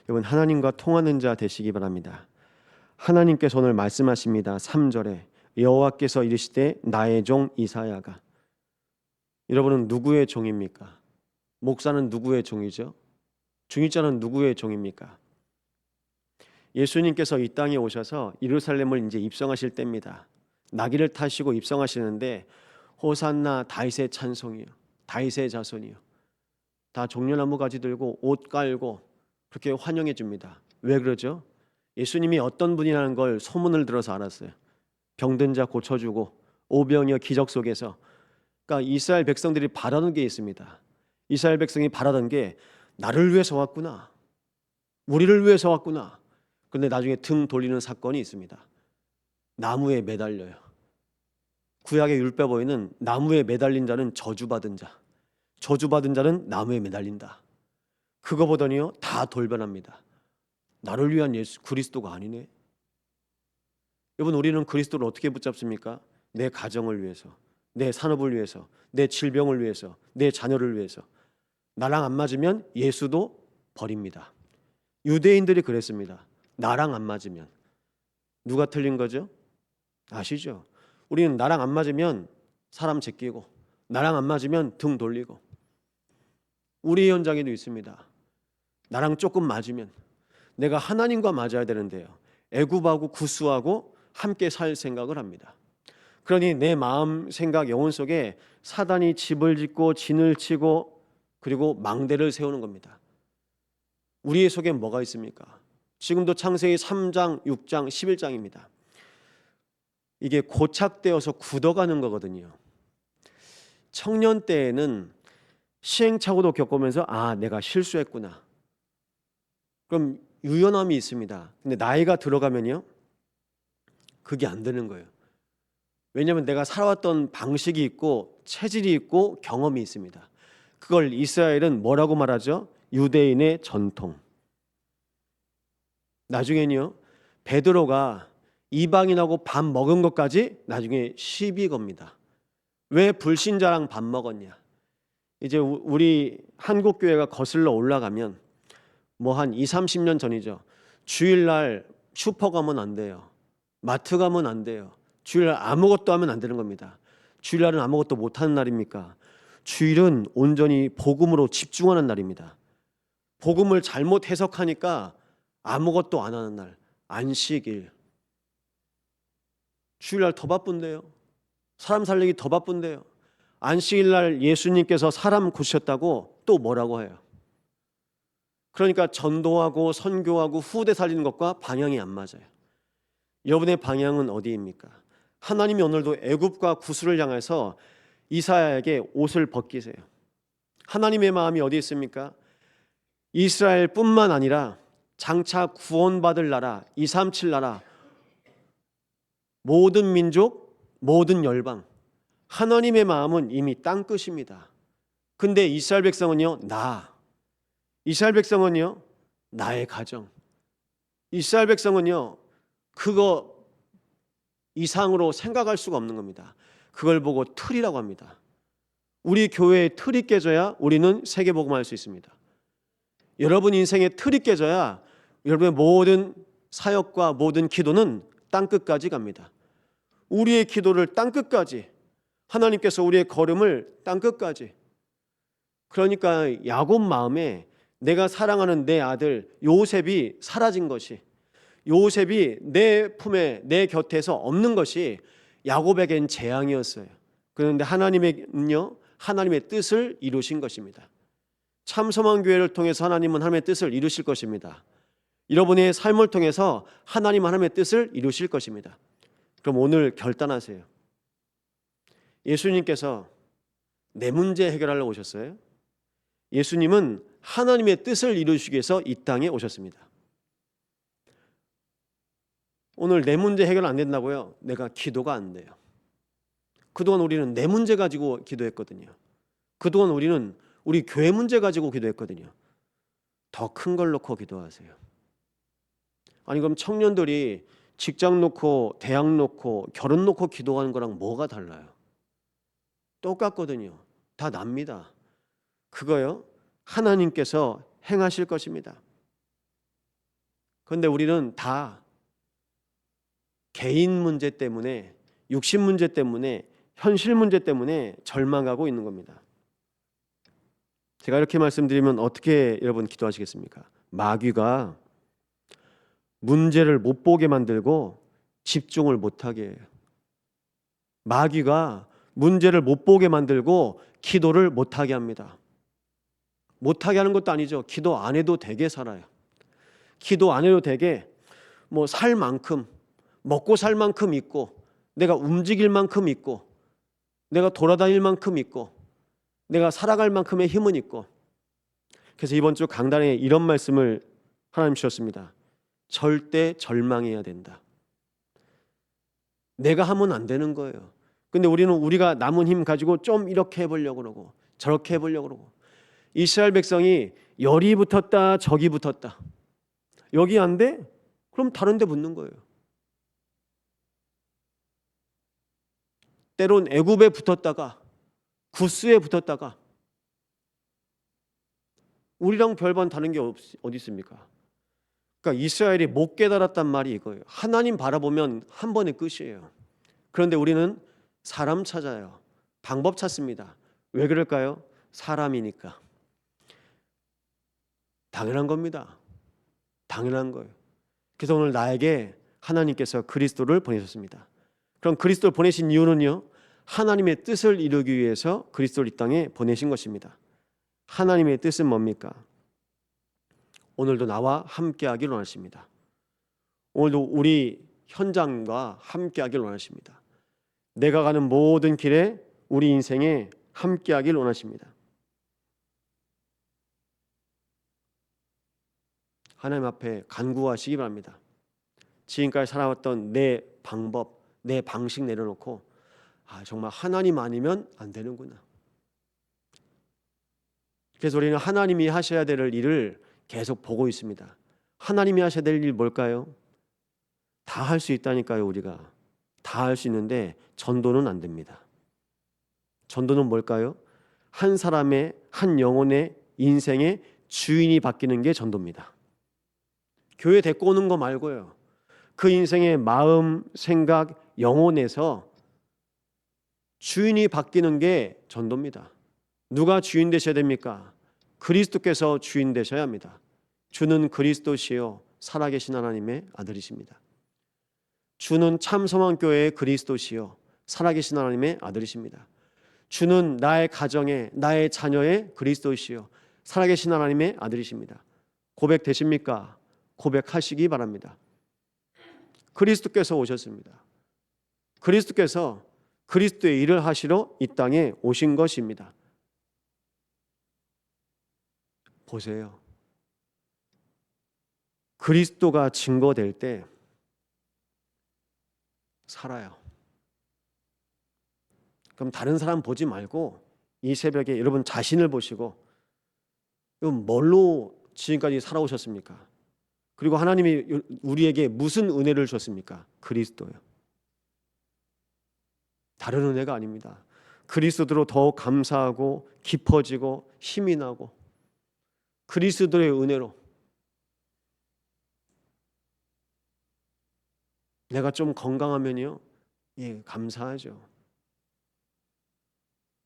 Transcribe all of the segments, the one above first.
여러분, 하나님과 통하는 자 되시기 바랍니다. 하나님께서 오늘 말씀하십니다. 3절에 여호와께서 이르시되 나의 종 이사야가. 여러분은 누구의 종입니까? 목사는 누구의 종이죠? 중직자는 누구의 종입니까? 예수님께서 이 땅에 오셔서 예루살렘을 이제 입성하실 때입니다. 나귀를 타시고 입성하시는데 호산나 다윗의 찬송이요, 다윗의 자손이요, 다 종려나무 가지 들고 옷 깔고 그렇게 환영해 줍니다. 왜 그러죠? 예수님이 어떤 분이라는 걸 소문을 들어서 알았어요. 병든 자 고쳐주고 오병이어 기적 속에서. 그러니까 이스라엘 백성들이 바라는 게 있습니다. 이스라엘 백성이 바라던 게 나를 위해서 왔구나, 우리를 위해서 왔구나. 그런데 나중에 등 돌리는 사건이 있습니다. 나무에 매달려요. 구약의 율법에는 나무에 매달린 자는 저주받은 자, 저주받은 자는 나무에 매달린다. 그거 보더니요 다 돌변합니다. 나를 위한 예수 그리스도가 아니네. 여러분, 우리는 그리스도를 어떻게 붙잡습니까? 내 가정을 위해서, 내 산업을 위해서, 내 질병을 위해서, 내 자녀를 위해서. 나랑 안 맞으면 예수도 버립니다. 유대인들이 그랬습니다. 나랑 안 맞으면. 누가 틀린 거죠? 아시죠? 우리는 나랑 안 맞으면 사람 제끼고, 나랑 안 맞으면 등 돌리고. 우리 현장에도 있습니다. 나랑 조금 맞으면, 내가 하나님과 맞아야 되는데요, 애굽하고 구스하고 함께 살 생각을 합니다. 그러니 내 마음, 생각, 영혼 속에 사단이 집을 짓고 진을 치고 그리고 망대를 세우는 겁니다. 우리의 속에 뭐가 있습니까? 지금도 창세기 3장, 6장, 11장입니다. 이게 고착되어서 굳어가는 거거든요. 청년 때에는 시행착오도 겪으면서 내가 실수했구나. 그럼 유연함이 있습니다. 근데 나이가 들어가면요, 그게 안 되는 거예요. 왜냐하면 내가 살아왔던 방식이 있고 체질이 있고 경험이 있습니다. 그걸 이스라엘은 뭐라고 말하죠? 유대인의 전통. 나중에는요, 베드로가 이방인하고 밥 먹은 것까지 나중에 시비 겁니다. 왜 불신자랑 밥 먹었냐? 이제 우리 한국 교회가 거슬러 올라가면 뭐 한 2, 30년 전이죠. 주일날 슈퍼 가면 안 돼요. 마트 가면 안 돼요. 주일날 아무것도 하면 안 되는 겁니다. 주일날은 아무것도 못하는 날입니까? 주일은 온전히 복음으로 집중하는 날입니다. 복음을 잘못 해석하니까 아무것도 안 하는 날, 안식일. 주일날 더 바쁜데요. 사람 살리기 더 바쁜데요. 안식일날 예수님께서 사람 고치셨다고 또 뭐라고 해요? 그러니까 전도하고 선교하고 후대 살리는 것과 방향이 안 맞아요. 여러분의 방향은 어디입니까? 하나님이 오늘도 애굽과 구스를 향해서 이사야에게 옷을 벗기세요. 하나님의 마음이 어디 있습니까? 이스라엘뿐만 아니라 장차 구원받을 나라, 237 나라, 모든 민족, 모든 열방, 하나님의 마음은 이미 땅끝입니다. 근데 이스라엘 백성은요, 이스라엘 백성은요, 나의 가정, 이스라엘 백성은요, 그거 이상으로 생각할 수가 없는 겁니다. 그걸 보고 틀이라고 합니다. 우리 교회의 틀이 깨져야 우리는 세계복음할 수 있습니다. 여러분 인생의 틀이 깨져야 여러분의 모든 사역과 모든 기도는 땅끝까지 갑니다. 우리의 기도를 땅끝까지, 하나님께서 우리의 걸음을 땅끝까지. 그러니까 야곱 마음에 내가 사랑하는 내 아들 요셉이 사라진 것이, 요셉이 내 품에 내 곁에서 없는 것이 야곱에겐 재앙이었어요. 그런데 하나님은요, 하나님의 뜻을 이루신 것입니다. 참소만 교회를 통해서 하나님은 하나님의 뜻을 이루실 것입니다. 여러분의 삶을 통해서 하나님 하나님의 뜻을 이루실 것입니다. 그럼 오늘 결단하세요. 예수님께서 내 문제 해결하려고 오셨어요? 예수님은 하나님의 뜻을 이루시기 위해서 이 땅에 오셨습니다. 오늘 내 문제 해결 안 된다고요? 내가 기도가 안 돼요. 그동안 우리는 내 문제 가지고 기도했거든요. 그동안 우리는 우리 교회 문제 가지고 기도했거든요. 더 큰 걸 놓고 기도하세요. 아니 그럼 청년들이 직장 놓고 대학 놓고 결혼 놓고 기도하는 거랑 뭐가 달라요? 똑같거든요. 다 납니다. 그거요, 하나님께서 행하실 것입니다. 그런데 우리는 다 개인 문제 때문에, 육신 문제 때문에, 현실 문제 때문에 절망하고 있는 겁니다. 제가 이렇게 말씀드리면 어떻게 여러분 기도하시겠습니까? 마귀가 문제를 못 보게 만들고 집중을 못하게 해요. 마귀가 문제를 못 보게 만들고 기도를 못하게 합니다. 못하게 하는 것도 아니죠. 기도 안 해도 되게 살아요. 기도 안 해도 되게 뭐 살 만큼, 먹고 살 만큼 있고, 내가 움직일 만큼 있고, 내가 돌아다닐 만큼 있고, 내가 살아갈 만큼의 힘은 있고. 그래서 이번 주 강단에 이런 말씀을 하나님 주셨습니다. 절대 절망해야 된다. 내가 하면 안 되는 거예요. 근데 우리는 우리가 남은 힘 가지고 좀 이렇게 해보려고 그러고 저렇게 해보려고 그러고. 이스라엘 백성이 열이 붙었다 적이 붙었다. 여기 안 돼? 그럼 다른 데 붙는 거예요. 때론 애굽에 붙었다가 구스에 붙었다가. 우리랑 별반 다른 게 어디 있습니까? 그러니까 이스라엘이 못 깨달았단 말이 이거예요. 하나님 바라보면 한 번에 끝이에요. 그런데 우리는 사람 찾아요. 방법 찾습니다. 왜 그럴까요? 사람이니까. 당연한 겁니다. 당연한 거예요. 그래서 오늘 나에게 하나님께서 그리스도를 보내셨습니다. 그럼 그리스도를 보내신 이유는요, 하나님의 뜻을 이루기 위해서 그리스도를 이 땅에 보내신 것입니다. 하나님의 뜻은 뭡니까? 오늘도 나와 함께하기를 원하십니다. 오늘도 우리 현장과 함께하기를 원하십니다. 내가 가는 모든 길에 우리 인생에 함께하기를 원하십니다. 하나님 앞에 간구하시기 바랍니다. 지금까지 살아왔던 내 방법, 내 방식 내려놓고 정말 하나님 아니면 안 되는구나. 그래서 우리는 하나님이 하셔야 될 일을 계속 보고 있습니다. 하나님이 하셔야 될 일 뭘까요? 다 할 수 있다니까요. 우리가 다 할 수 있는데 전도는 안 됩니다. 전도는 뭘까요? 한 사람의, 한 영혼의 인생의 주인이 바뀌는 게 전도입니다. 교회 데리고 오는 거 말고요. 그 인생의 마음, 생각, 영혼에서 주인이 바뀌는 게 전도입니다. 누가 주인 되셔야 됩니까? 그리스도께서 주인 되셔야 합니다. 주는 그리스도시요 살아계신 하나님의 아들이십니다. 주는 참소망교회의 그리스도시요 살아계신 하나님의 아들이십니다. 주는 나의 가정의, 나의 자녀의 그리스도시요 살아계신 하나님의 아들이십니다. 고백되십니까? 고백하시기 바랍니다. 그리스도께서 오셨습니다. 그리스도께서 그리스도의 일을 하시러 이 땅에 오신 것입니다. 보세요. 그리스도가 증거될 때 살아요. 그럼 다른 사람 보지 말고 이 새벽에 여러분 자신을 보시고 뭘로 지금까지 살아오셨습니까? 그리고 하나님이 우리에게 무슨 은혜를 주셨습니까? 그리스도요. 다른 은혜가 아닙니다. 그리스도로 더욱 감사하고 깊어지고 힘이 나고 그리스도의 은혜로 내가 좀 건강하면요, 감사하죠.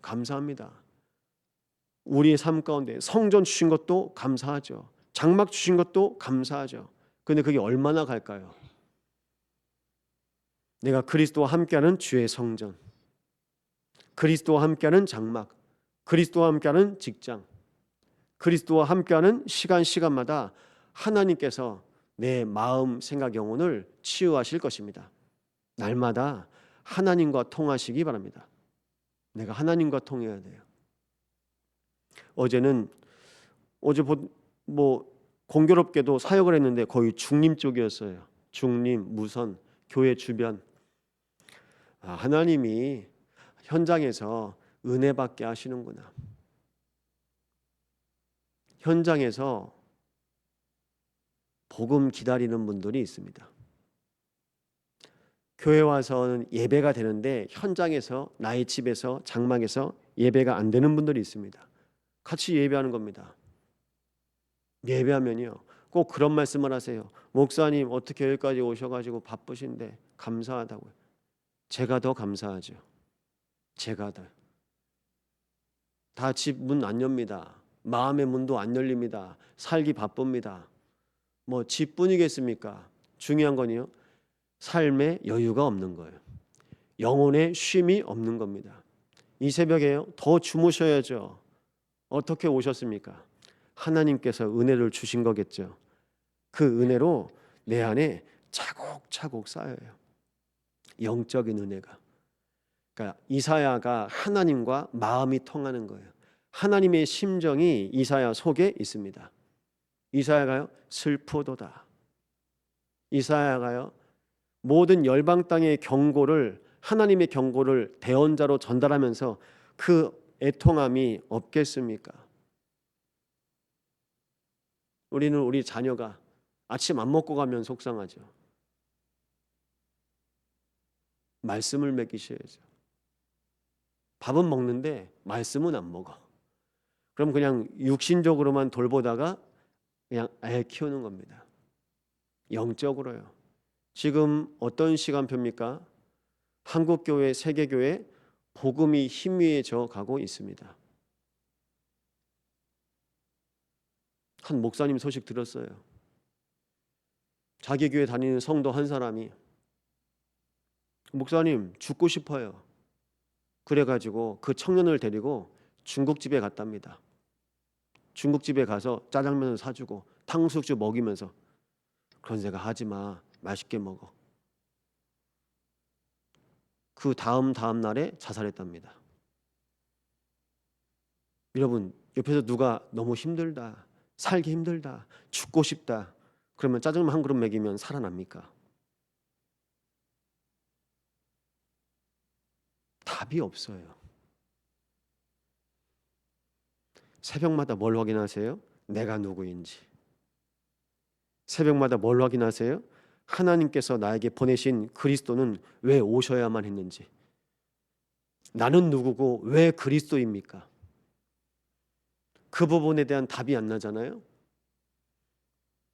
감사합니다. 우리의 삶 가운데 성전 주신 것도 감사하죠. 장막 주신 것도 감사하죠. 그런데 그게 얼마나 갈까요? 내가 그리스도와 함께하는 주의 성전, 그리스도와 함께하는 장막, 그리스도와 함께하는 직장, 그리스도와 함께하는 시간마다 하나님께서 내 마음, 생각, 영혼을 치유하실 것입니다. 날마다 하나님과 통하시기 바랍니다. 내가 하나님과 통해야 돼요. 어제 공교롭게도 사역을 했는데 거의 중림 쪽이었어요. 중림, 무선, 교회 주변. 하나님이 현장에서 은혜 받게 하시는구나. 현장에서 복음 기다리는 분들이 있습니다. 교회 와서는 예배가 되는데 현장에서 나의 집에서 장막에서 예배가 안 되는 분들이 있습니다. 같이 예배하는 겁니다. 예배하면요 꼭 그런 말씀을 하세요. 목사님 어떻게 여기까지 오셔가지고 바쁘신데 감사하다고요. 제가 더 감사하죠. 제가 다 집 문 안 엽니다. 마음의 문도 안 열립니다. 살기 바쁩니다. 뭐 집뿐이겠습니까? 중요한 건요, 삶의 여유가 없는 거예요. 영혼의 쉼이 없는 겁니다. 이 새벽에요, 더 주무셔야죠. 어떻게 오셨습니까? 하나님께서 은혜를 주신 거겠죠. 그 은혜로 내 안에 차곡차곡 쌓여요. 영적인 은혜가. 그러니까 이사야가 하나님과 마음이 통하는 거예요. 하나님의 심정이 이사야 속에 있습니다. 이사야가요, 슬프도다. 이사야가요, 모든 열방 땅의 경고를, 하나님의 경고를 대언자로 전달하면서 그 애통함이 없겠습니까? 우리는 우리 자녀가 아침 안 먹고 가면 속상하죠. 말씀을 먹이셔야죠. 밥은 먹는데 말씀은 안 먹어. 그럼 그냥 육신적으로만 돌보다가 그냥 애 키우는 겁니다. 영적으로요. 지금 어떤 시간표입니까? 한국교회, 세계교회 복음이 희미해져 가고 있습니다. 한 목사님 소식 들었어요. 자기 교회 다니는 성도 한 사람이, 목사님 죽고 싶어요. 그래가지고 그 청년을 데리고 중국집에 갔답니다. 중국집에 가서 짜장면을 사주고 탕수육주 먹이면서, 그런 생각 하지 마, 맛있게 먹어. 그 다음 날에 자살했답니다. 여러분, 옆에서 누가 너무 힘들다, 살기 힘들다, 죽고 싶다, 그러면 짜장면 한 그릇 먹이면 살아납니까? 답이 없어요. 새벽마다 뭘 확인하세요? 내가 누구인지. 새벽마다 뭘 확인하세요? 하나님께서 나에게 보내신 그리스도는 왜 오셔야만 했는지. 나는 누구고 왜 그리스도입니까? 그 부분에 대한 답이 안 나잖아요.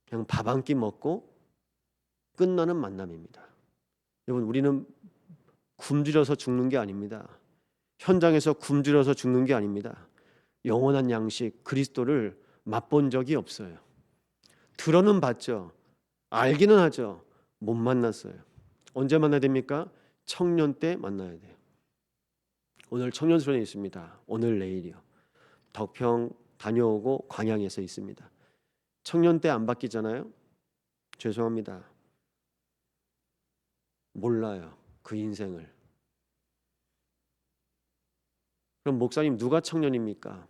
그냥 밥 한 끼 먹고 끝나는 만남입니다. 여러분, 우리는 굶주려서 죽는 게 아닙니다. 현장에서 굶주려서 죽는 게 아닙니다. 영원한 양식 그리스도를 맛본 적이 없어요. 들어는 봤죠. 알기는 하죠. 못 만났어요. 언제 만나야 됩니까? 청년 때 만나야 돼요. 오늘 청년수련회 있습니다. 오늘 내일이요. 덕평 다녀오고 광양에서 있습니다. 청년 때 안 바뀌잖아요. 죄송합니다. 몰라요. 그 인생을. 그럼 목사님, 누가 청년입니까?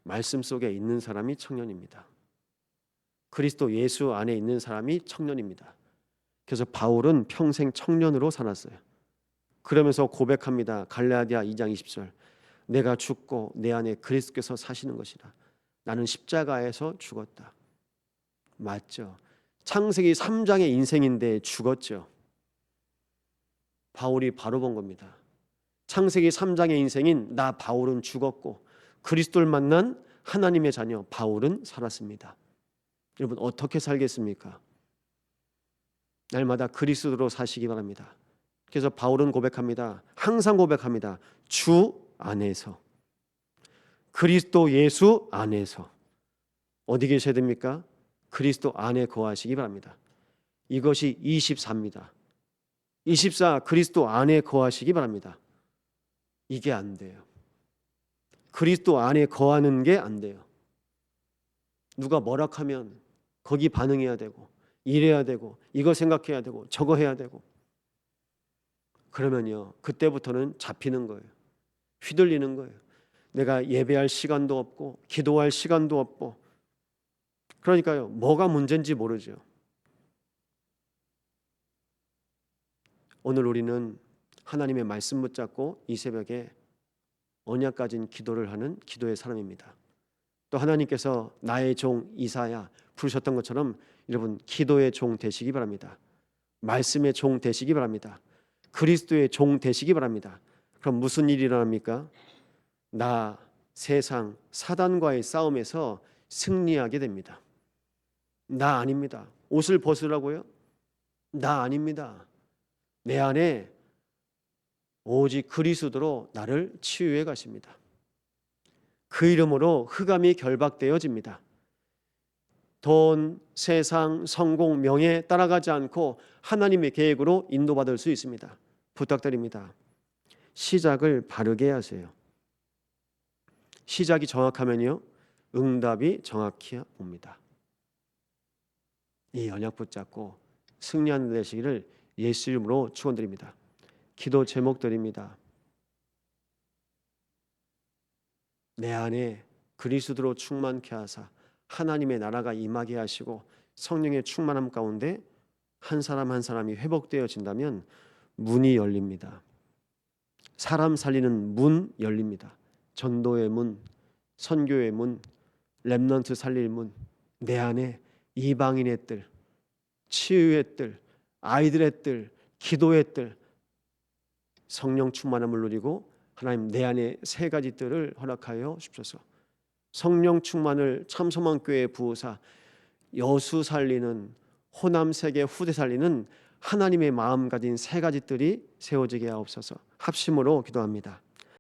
말씀 속에 있는 사람이 청년입니다. 그리스도 예수 안에 있는 사람이 청년입니다. 그래서 바울은 평생 청년으로 살았어요. 그러면서 고백합니다. 갈라디아 2장 20절. 내가 죽고 내 안에 그리스도께서 사시는 것이라. 나는 십자가에서 죽었다. 맞죠? 창세기 3장의 인생인데 죽었죠. 바울이 바로 본 겁니다. 창세기 3장의 인생인 나 바울은 죽었고 그리스도를 만난 하나님의 자녀 바울은 살았습니다. 여러분, 어떻게 살겠습니까? 날마다 그리스도로 사시기 바랍니다. 그래서 바울은 고백합니다. 항상 고백합니다. 주 안에서, 그리스도 예수 안에서. 어디 계셔야 됩니까? 그리스도 안에 거하시기 바랍니다. 이것이 24입니다. 24 그리스도 안에 거하시기 바랍니다. 이게 안 돼요. 그리스도 안에 거하는 게 안 돼요. 누가 뭐라 하면 거기 반응해야 되고, 이래야 되고, 이거 생각해야 되고, 저거 해야 되고. 그러면요, 그때부터는 잡히는 거예요. 휘둘리는 거예요. 내가 예배할 시간도 없고 기도할 시간도 없고. 그러니까요, 뭐가 문제인지 모르죠. 오늘 우리는 하나님의 말씀 붙잡고 이 새벽에 언약 가진 기도를 하는 기도의 사람입니다. 또 하나님께서 나의 종 이사야 부르셨던 것처럼 여러분, 기도의 종 되시기 바랍니다. 말씀의 종 되시기 바랍니다. 그리스도의 종 되시기 바랍니다. 그럼 무슨 일이 일어납니까? 나 세상 사단과의 싸움에서 승리하게 됩니다. 나 아닙니다. 옷을 벗으라고요? 나 아닙니다. 내 안에 오직 그리스도로 나를 치유해 가십니다. 그 이름으로 흑암이 결박되어집니다. 돈, 세상, 성공, 명예 따라가지 않고 하나님의 계획으로 인도받을 수 있습니다. 부탁드립니다. 시작을 바르게 하세요. 시작이 정확하면요, 응답이 정확히 옵니다. 이 언약 붙잡고 승리하는 되시기를 예수 이름으로 축원드립니다. 기도 제목 드립니다. 내 안에 그리스도로 충만케 하사 하나님의 나라가 임하게 하시고 성령의 충만함 가운데 한 사람 한 사람이 회복되어진다면 문이 열립니다. 사람 살리는 문 열립니다. 전도의 문, 선교의 문, 렘넌트 살릴 문, 내 안에 이방인의 뜰, 치유의 뜰, 아이들의 뜰, 기도의 뜰, 성령 충만함을 누리고 하나님 내 안에 세 가지 뜰을 허락하여 주옵소서. 성령 충만을 참소망교회 부으사 여수 살리는 호남 세계 후대 살리는 하나님의 마음 가진 세 가지 뜰이 세워지게 하옵소서. 합심으로 기도합니다.